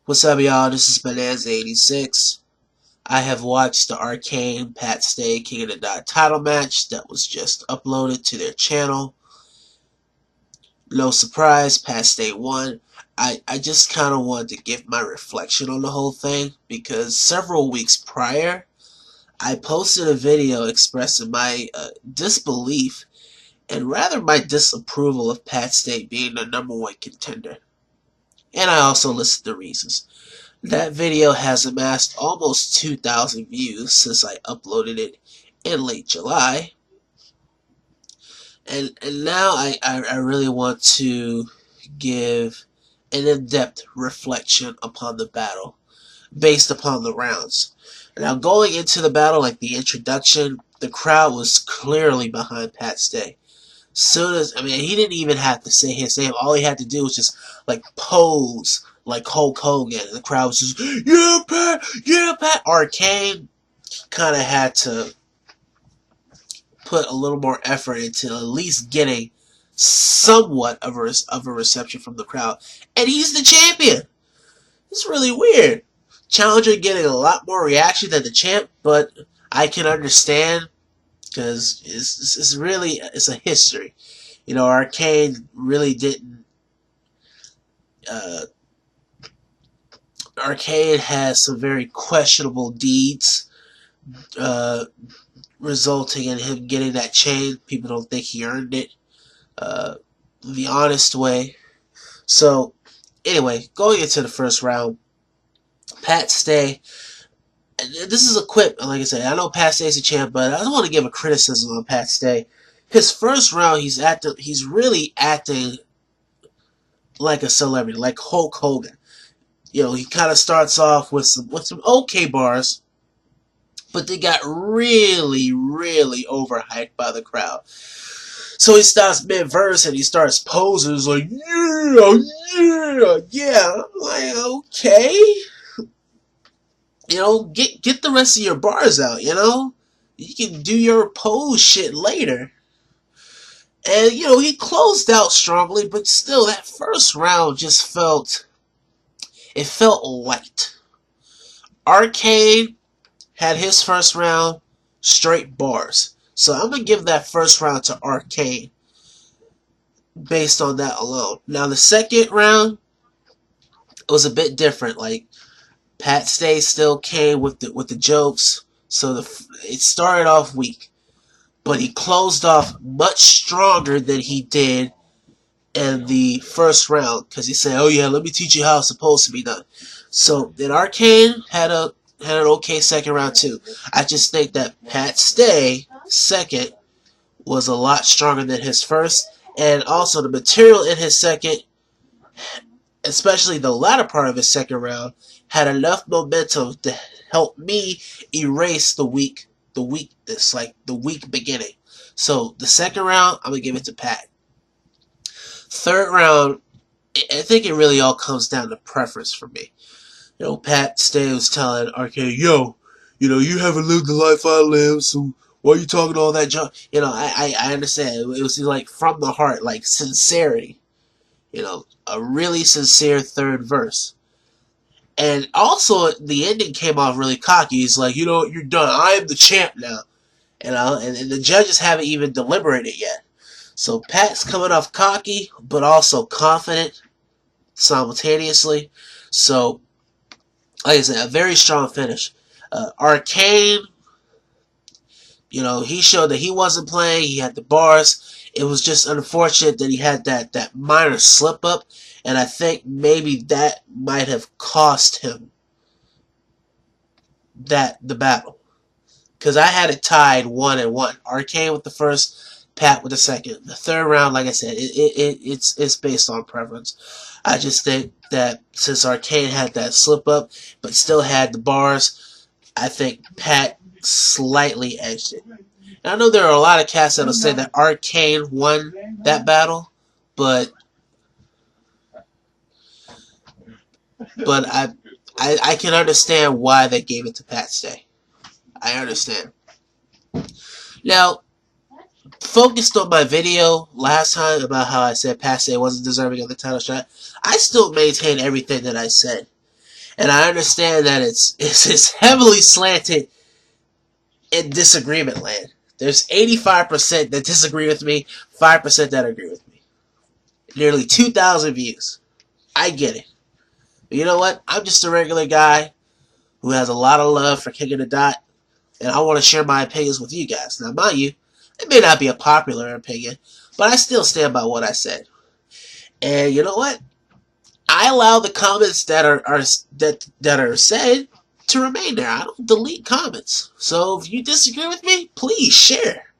What's up, y'all? This is Bonanza86. I have watched the Arcane Pat Stay King of the Dot title match that was just uploaded to their channel. No surprise, Pat Stay won. I just kind of wanted to give my reflection on the whole thing because several weeks prior, I posted a video expressing my disbelief and rather my disapproval of Pat Stay being the #1 contender. And I also listed the reasons. That video has amassed almost 2,000 views since I uploaded it in late July. And now I really want to give an in-depth reflection upon the battle based upon the rounds. Now, going into the battle, like the introduction, the crowd was clearly behind Pat Stay. He didn't even have to say his name. All he had to do was just like pose like Hulk Hogan. And the crowd was just, yeah, Pat, yeah, Pat. Arcane kind of had to put a little more effort into at least getting somewhat of a reception from the crowd. And he's the champion. It's really weird. Challenger getting a lot more reaction than the champ, but I can understand because it's a history. You know, Arcane really didn't. Arcane has some very questionable deeds, resulting in him getting that chain. People don't think he earned it the honest way. So, anyway, going into the first round, Pat Stay. This is a quip, like I said. I know Pat Stay's a champ, but I don't want to give a criticism on Pat Stay. His first round, he's really acting like a celebrity, like Hulk Hogan. You know, he kind of starts off with some okay bars, but they got really overhyped by the crowd. So he starts mid-verse and he starts posing. He's like, yeah. I'm like, okay. You know, get the rest of your bars out, you know? You can do your pose shit later. And, you know, he closed out strongly, but still, that first round just felt light. Arcane had his first round straight bars. So I'm going to give that first round to Arcane based on that alone. Now, the second round was a bit different. Like, Pat Stay still came with the jokes, so it started off weak, but he closed off much stronger than he did in the first round because he said, "Oh yeah, let me teach you how it's supposed to be done." So then Arcane had an okay second round too. I just think that Pat Stay second was a lot stronger than his first, and also the material in his second, especially the latter part of his second round, had enough momentum to help me erase the weakness, like the weak beginning. So the second round, I'm gonna give it to Pat. Third round, I think it really all comes down to preference for me. You know, Pat Stay was telling Arcane, yo, you know, you haven't lived the life I live, so why are you talking all that junk? You know, I understand. It was like from the heart, like sincerity. You know, a really sincere third verse. And also, the ending came off really cocky. He's like, you know, you're done. I am the champ now. You know, and the judges haven't even deliberated yet. So Pat's coming off cocky, but also confident simultaneously. So, like I said, a very strong finish. Arcane, you know, he showed that he wasn't playing. He had the bars. It was just unfortunate that he had that minor slip up. And I think maybe that might have cost him the battle. Because I had it tied 1-1. Arcane with the first, Pat with the second. The third round, like I said, it's based on preference. I just think that since Arcane had that slip up, but still had the bars, I think Pat slightly edged it. And I know there are a lot of cats that'll say that Arcane won that battle, but I can understand why they gave it to Pat Stay. I understand. Now, focused on my video last time about how I said Pat Stay wasn't deserving of the title shot, I still maintain everything that I said. And I understand that it's heavily slanted in disagreement land. There's 85% that disagree with me, 5% that agree with me. Nearly 2,000 views. I get it. But you know what? I'm just a regular guy who has a lot of love for King of the Dot, and I want to share my opinions with you guys. Now, mind you, it may not be a popular opinion, but I still stand by what I said. And you know what? I allow the comments that are said to remain there. I don't delete comments. So if you disagree with me, please share.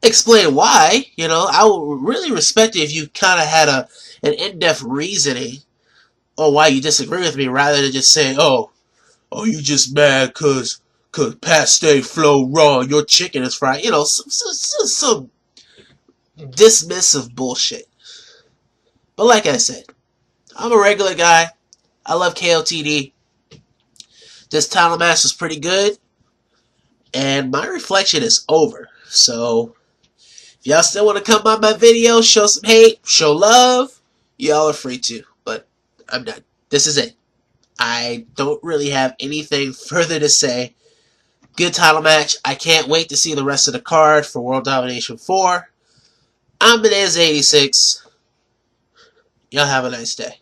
Explain why. You know, I would really respect it if you kind of had an in-depth reasoning on why you disagree with me, rather than just saying, "Oh, you just mad cause pasta flow raw, your chicken is fried." You know, some dismissive bullshit. But like I said, I'm a regular guy. I love KOTD. This title match was pretty good, and my reflection is over. So, if y'all still want to come by my video, show some hate, show love, y'all are free to. But I'm done. This is it. I don't really have anything further to say. Good title match. I can't wait to see the rest of the card for World Domination 4. I'm Bananza86. Y'all have a nice day.